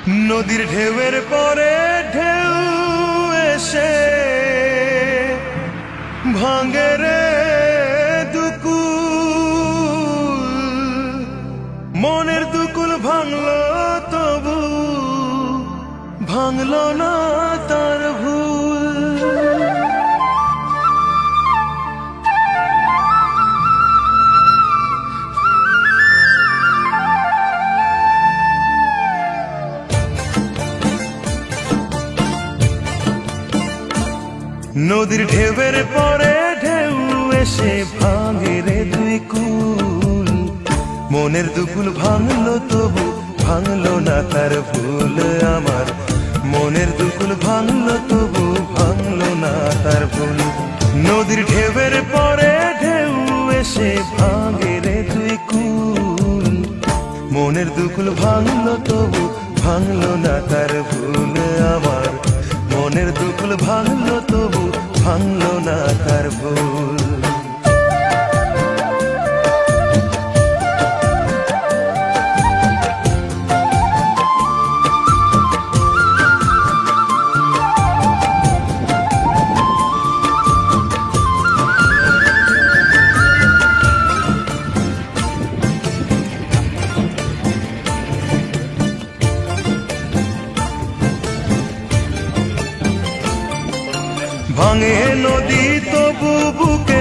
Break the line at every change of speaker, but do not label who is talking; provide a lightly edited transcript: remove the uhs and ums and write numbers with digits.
নদীর ঢেউয়ের পরে ঢেউ এসে ভাঙে রে দুকুল, মনের দুকুল ভাঙলো তবু ভাঙলো না তার ভুল। নদীর ঢেউয়ের পরে ঢেউ এসে ভাঙে রে দুই কুল, মনের দুকুল ভাঙলো তবু ভাঙলো না তার ভুল। আমার মনের দুকুল ভাঙলো তবু ভাঙলো না তার ভুল। নদীর ঢেউয়ের পরে ঢেউ এসে ভাঙে রে দুই কুল, মনের দুকুল ভাঙলো তবু ভাঙলো না তার ভুল। আমার মনের দুকুল ভাঙলো তবু ভাঙলো না তার ভুল। ভাঙে নদী তবু বুকে